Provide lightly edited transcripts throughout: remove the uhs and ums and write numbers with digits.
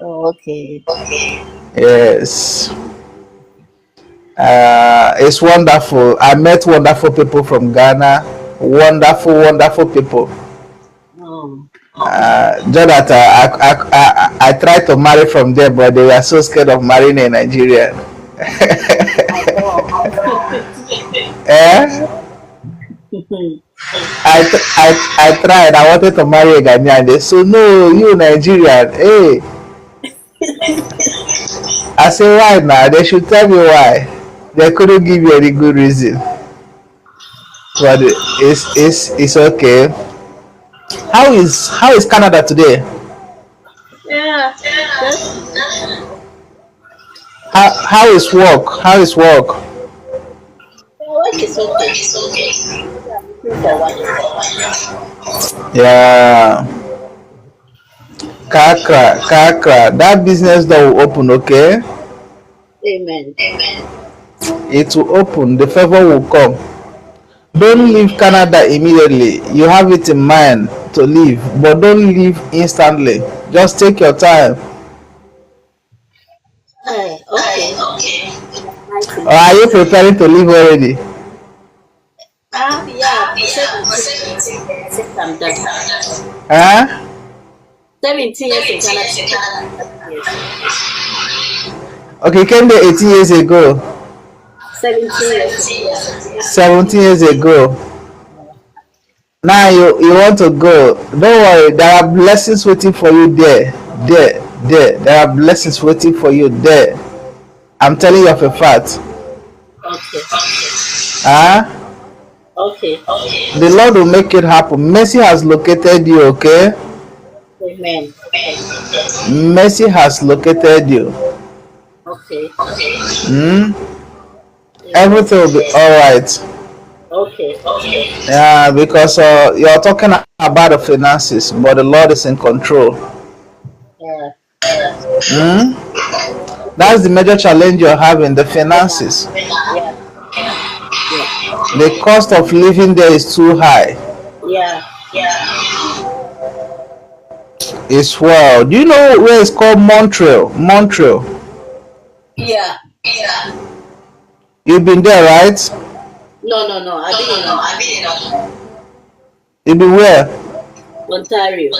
Oh, okay. Yes. It's wonderful. I met wonderful people from Ghana. Wonderful, wonderful people. Oh. Just that I tried to marry from there, but they were so scared of marrying a Nigerian. I know. Eh? I tried. I wanted to marry a Ghanaian. They said, no, you Nigerian. Hey, I said, why now? They should tell me why. They couldn't give you any good reason. But it's okay. How is Canada today? Yeah. That's How is work? How is work? work is okay. I'm looking for one. Yeah. Kakra, Kakra. That business door will open, okay? Amen. It will open. The favor will come. Don't leave Canada immediately. You have it in mind to leave, but don't leave instantly. Just take your time. Okay. Or are you preparing to leave already? Yeah. 17 I'm done. Huh? 17 years in Canada. Yes. Okay, you came there 18 years ago. 17 years. 17 years ago. Now you want to go. Don't worry, there are blessings waiting for you there. There. There are blessings waiting for you there. I'm telling you of a fact. Okay. Huh? Okay. The Lord will make it happen. Mercy has located you, okay? Amen. Mercy has located you. Okay. Hmm? Amen. Everything will be alright. Okay. Yeah, because you're talking about the finances, but the Lord is in control. Yeah. Hmm? That's the major challenge you're having, the finances. Yeah. The cost of living there is too high. Yeah. It's well. Do you know where it's called Montreal? Montreal. Yeah. You've been there, right? No. I've been in You've been where? Ontario.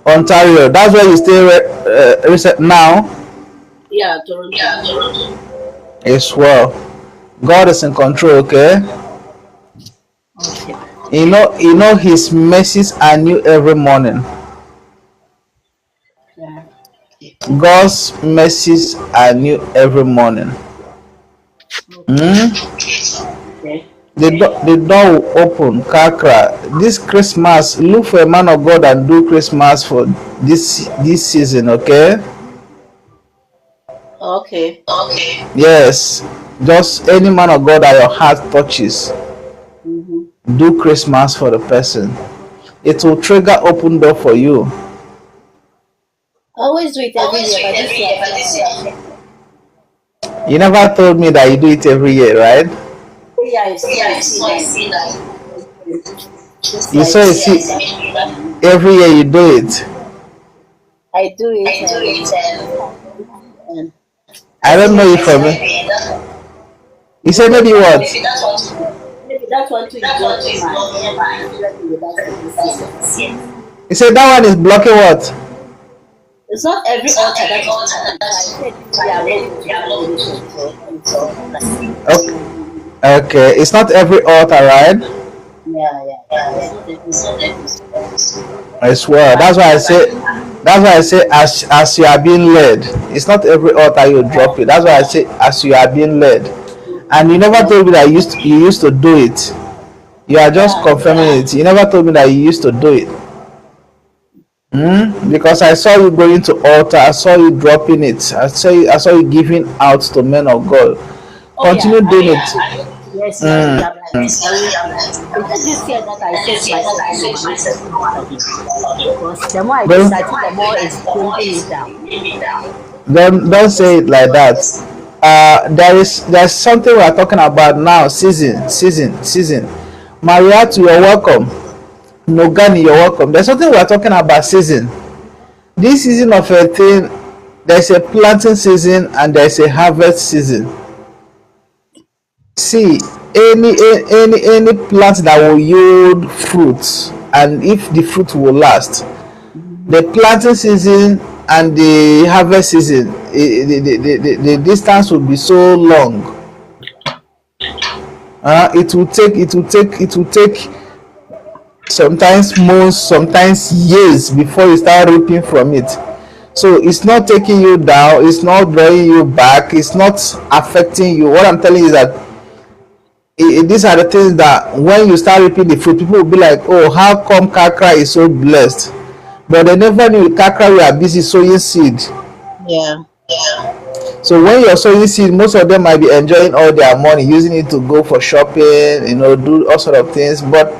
Ontario. That's where you stay now. Yeah, Toronto. It's well. God is in control, okay? Okay. You know His mercies are new every morning. Yeah. God's mercies are new every morning. Hmm? Okay. The door will open. Kakra. This Christmas, look for a man of God and do Christmas for this season, okay? Okay. Yes. Just any man of God that your heart touches, Mm-hmm. do Christmas for the person. It will trigger open door for you. I always do it every year, but this year, You never told me that you do it every year, right? I see that. Just You like saw it every year you do it. I do it, and I I see don't know you maybe from that it. You said maybe what? maybe that one too is blocking my interest in the Bible this year. You said that one is blocking what? It's not every altar that is blocking. So I said this year I'm not going to do anything. So it's like Okay. Okay. It's not every altar, right? yeah. It's not every I swear. That's why I say as you are being led. It's not every altar you drop it. That's why I say as you are being led. And you never told me that you used to do it. You are just yeah. confirming it. You never told me that you used to do it. Because I saw you going to altar. I saw you dropping it. I saw you giving out to men of God. Oh yeah. Continue doing it. Yes, I'm like I will. It's just this year that I set myself no, I'm not going to do that again. Because the more I do Don't that, the more it's bringing me down. don't say it like that. There's something we are talking about now. Season. Mariatu, you're welcome. Nogani, you're welcome. There's something we are talking about season. this season of a thing, there's a planting season and there's a harvest season. See, any plant that will yield fruits, and if the fruit will last, Mhm. the planting season and the harvest season, the distance will be so long. It will take sometimes months, sometimes years before you start reaping from it. So it's not taking you down, it's not drawing you back, it's not affecting you. What I'm telling you is that these are the things that when you start reaping the fruit, people will be like, oh, how come Kakra is so blessed? But they never knew Kakra we are busy sowing seed. Yeah. So when you're sowing seed, most of them might be enjoying all their money, using it to go for shopping, do all sort of things. But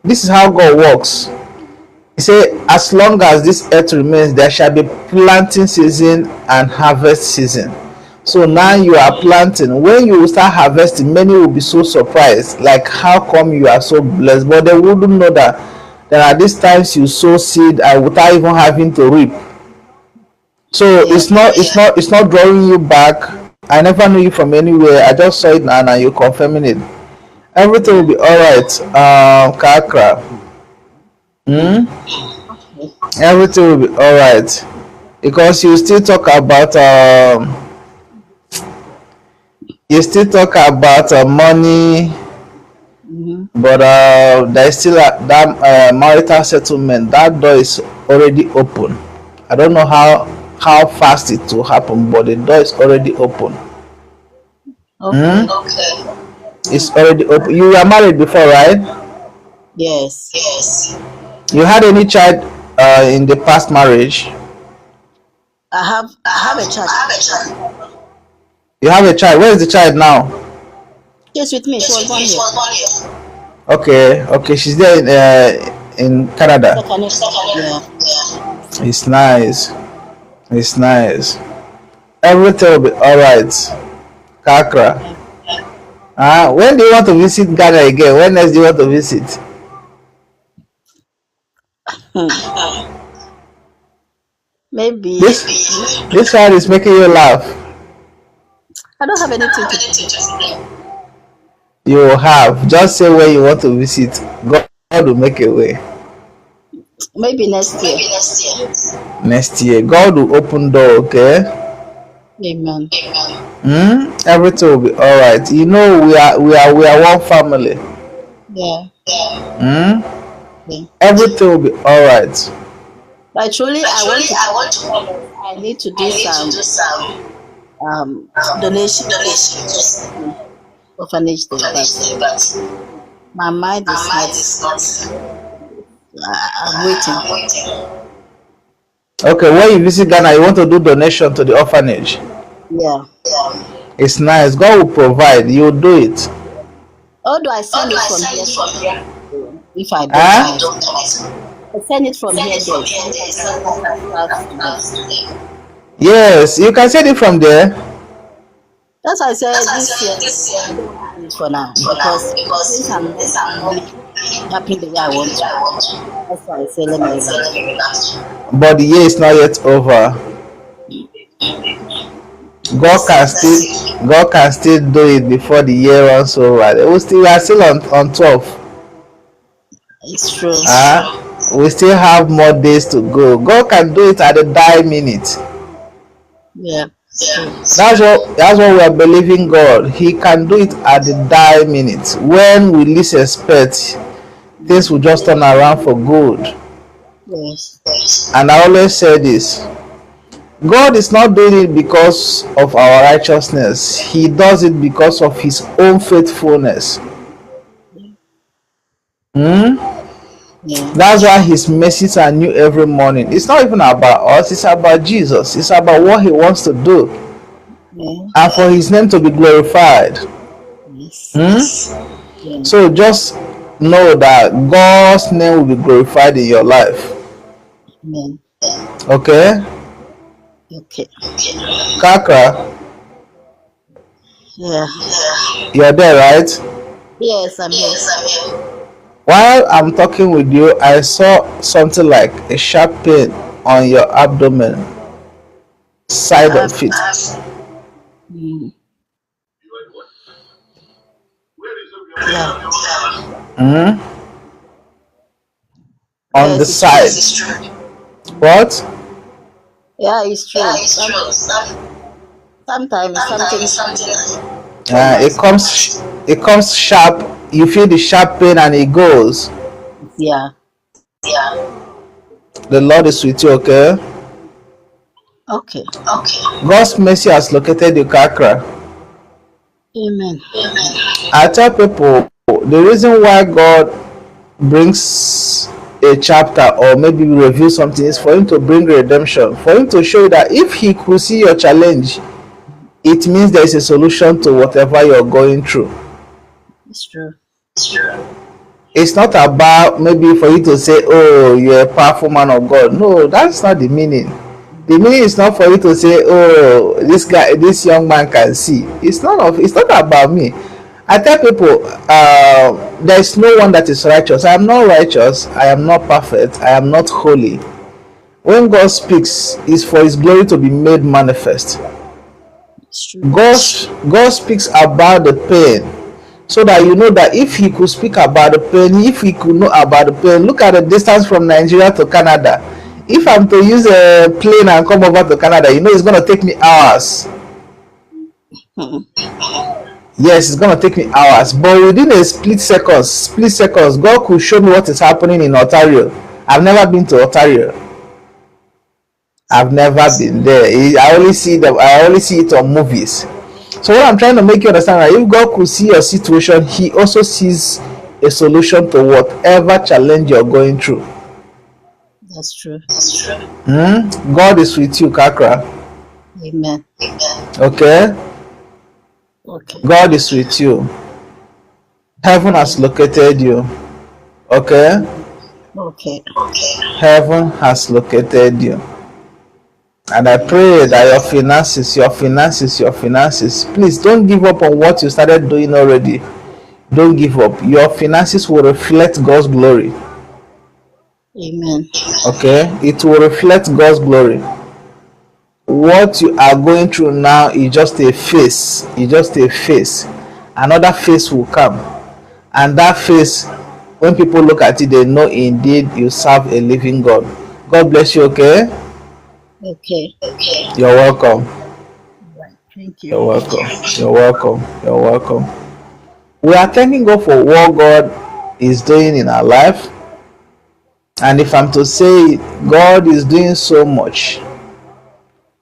this is how God works. He say, as long as this earth remains, there shall be planting season and harvest season. So now you are planting. When you start harvesting, many will be so surprised, like how come you are so blessed? But they wouldn't know that there are these times you sow seed and without even having to reap. So Yeah. it's not drawing you back. I never knew you from anywhere. I just saw it now and you're confirming it. Everything will Yeah. be alright. Kakra. Okay. Everything will be alright. Because you still talk about money, Mm-hmm. but there's still that marital settlement. That door is already open. I don't know how fast it will happen, but the door is already open. Okay. It's Mm. already open. You were married before, right? Yes. You had any child in the past marriage? I have a child. You have a child. Where is the child now? She's with me. She was born here. Okay. She's there in Canada. Second. Yeah. It's nice. It's nice. Everything will be alright. Kakra. Yeah. When do you want to visit Ghana again? When next do you want to visit? Hmm. Maybe. This this one is making you laugh. I don't have anything to say. You have. Just say where you want to visit. God will make a way. Maybe next year. Next year. God will open door, okay? Amen. Everything will be alright. We are one family. Yeah. Hmm? Yeah. Everything will be alright. But truly, I want to. I need to do some donation orphanage day, but my mind is not. I'm waiting. Okay, when you visit Ghana, you want to do donation to the orphanage. Yeah. It's nice. God will provide. You will do it. Although I send it from here, if I don't Huh? have it, I send it from here there. So I can transfer to them. Yes, you can send it from there. That's why I said this year I don't want to do it for now because since I'm not really happy the way I want to. That's why I say let me relax. But the year is not yet over. God can still do it before the year runs over. We are still on 12. It's true. We still have more days to go. God can do it at the die minute. Yeah, it's true. That's what we are believing God. He can do it at the die minute. When we least expect, things will just turn around for good. Yes. And I always say this: God is not doing it because of our righteousness. He does it because of His own faithfulness. Yeah. That's why His mercies are new every morning. It's not even about us, it's about Jesus. It's about what He wants to do Yeah. and for His name to be glorified. Yes. Yeah. So just know that God's name will be glorified in your life. Amen. Okay? Okay. Kakra, Yeah. you're there, right? Yes, I'm here. While I'm talking with you, I saw something like a sharp pain on your abdomen, side I have. of it. Mm, yeah. Mm? On the Yes, it's true. side. What? Yeah, it's true. Sometimes it's something from my It spirit. comes sharp. You feel the sharp pain and it goes. Yeah. The Lord is with you, okay? Okay. God's mercy has located your chakra. Amen. I tell people the reason why God brings a chapter or maybe reveal something is for him to bring redemption, for him to show you that if he could see your challenge, it means there is a solution to whatever you're going through. It's true. It's not about maybe for you to say, oh, you're a powerful man of God. No, that's not the meaning. The meaning is not for you to say, oh, this young man can see. It's not about me. I tell people, there is no one that is righteous. I am not righteous. I am not perfect. I am not holy. When God speaks, it's for his glory to be made manifest. It's true. God speaks about the pain, so that you know that if he could speak about the pain, if he could know about the pain, look at the distance from Nigeria to Canada. If I'm to use a plane and come over to Canada, you know it's going to take me hours. Mm. Yes, it's going to take me hours, but within a split seconds, God could show me what is happening in Ontario. I've never been to Ontario. I've never been there. I only see it on movies. So what I'm trying to make you understand, that if God could see your situation, he also sees a solution to whatever challenge you're going through. That's true. God is with you, Kakra. Amen. Okay? Okay. God is with you. Heaven has located you. Okay? Okay. Heaven has located you. And I pray that your finances, please don't give up on what you started doing already. Don't give up. Your finances will reflect God's glory. Amen. Okay? It will reflect God's glory. What you are going through now is just a phase. It's just a phase. Another phase will come. And that phase, when people look at it, they know indeed you serve a living God. God bless you, okay? Okay. You're welcome. Right. Thank you. You're welcome. You're welcome. You're welcome. We are thanking God for what God is doing in our life. And if I'm to say, God is doing so much.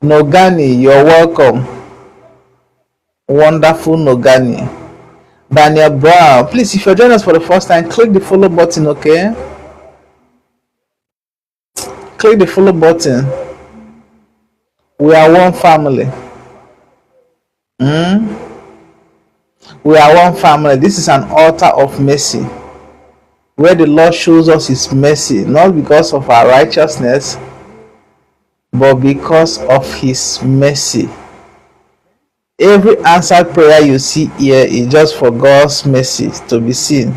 Nogani, you're welcome. Wonderful Nogani. Daniel Brown, please, if you're joining us for the first time, click the follow button, okay? Click the follow button. We are one family. We are one family. This is an altar of mercy, where the Lord shows us his mercy, not because of our righteousness, but because of his mercy. Every answered prayer you see here is just for God's mercy to be seen.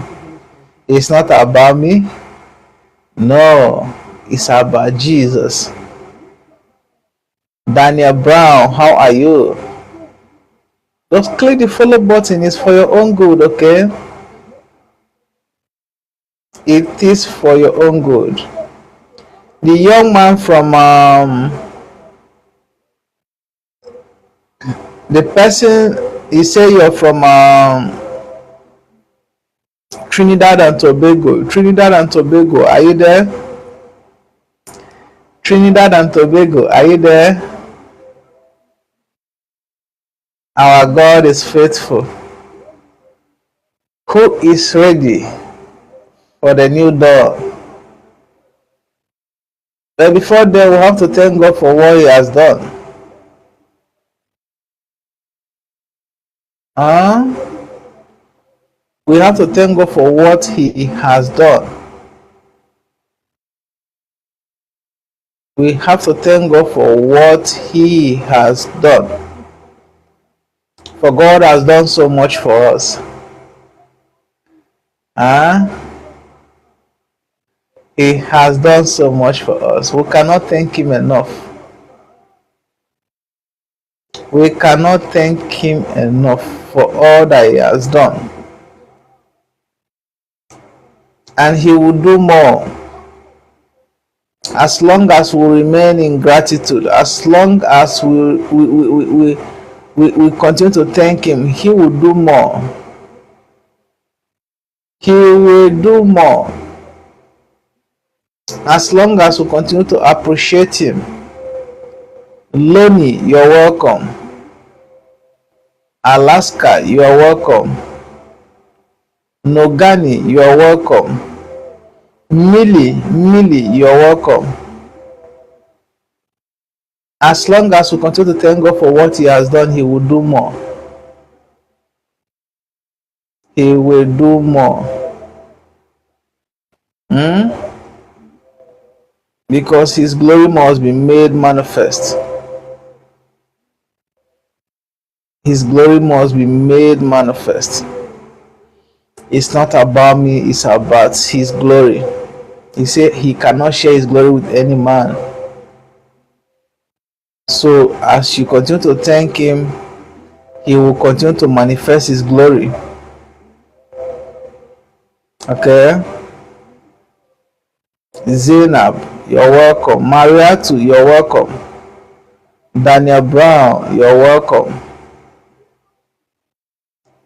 It's not about me. No, it's about Jesus. Daniel Brown, how are you? Just click the follow button. It's for your own good, okay? It is for your own good. The young man from the person, he say you're from Trinidad and Tobago. Trinidad and Tobago, are you there? Trinidad and Tobago, are you there? Our God is faithful. Who is ready for the new door? But before that, we have to thank God for what he has done. We have to thank God for what he has done. We have to thank God for what he has done. For God has done so much for us. He has done so much for us. We cannot thank him enough. We cannot thank him enough for all that he has done. And he will do more. As long as we remain in gratitude, as long as we continue to thank him, he will do more. He will do more. As long as we continue to appreciate him. Loni, you're welcome. Alaska, you are welcome. Nogani, you are welcome. Millie, you are welcome. As long as we continue to thank God for what he has done, he will do more. He will do more. Because his glory must be made manifest. His glory must be made manifest. It's not about me, it's about his glory. He said he cannot share his glory with any man. So as you continue to thank him, he will continue to manifest his glory. Okay? Zainab, you're welcome. Mariatu, you're welcome. Daniel Brown, you're welcome.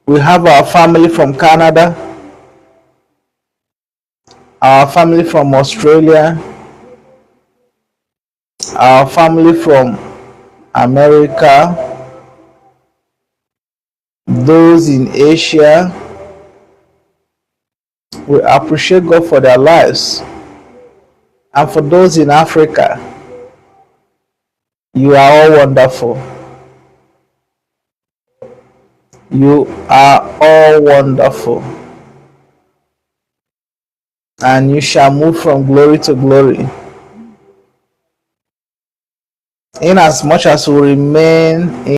We have our family from Canada, our family from Australia, our family from America, those in Asia. We appreciate God for their lives. And for those in Africa, you are all wonderful. You are all wonderful. And you shall move from glory to glory. In as much as we remain in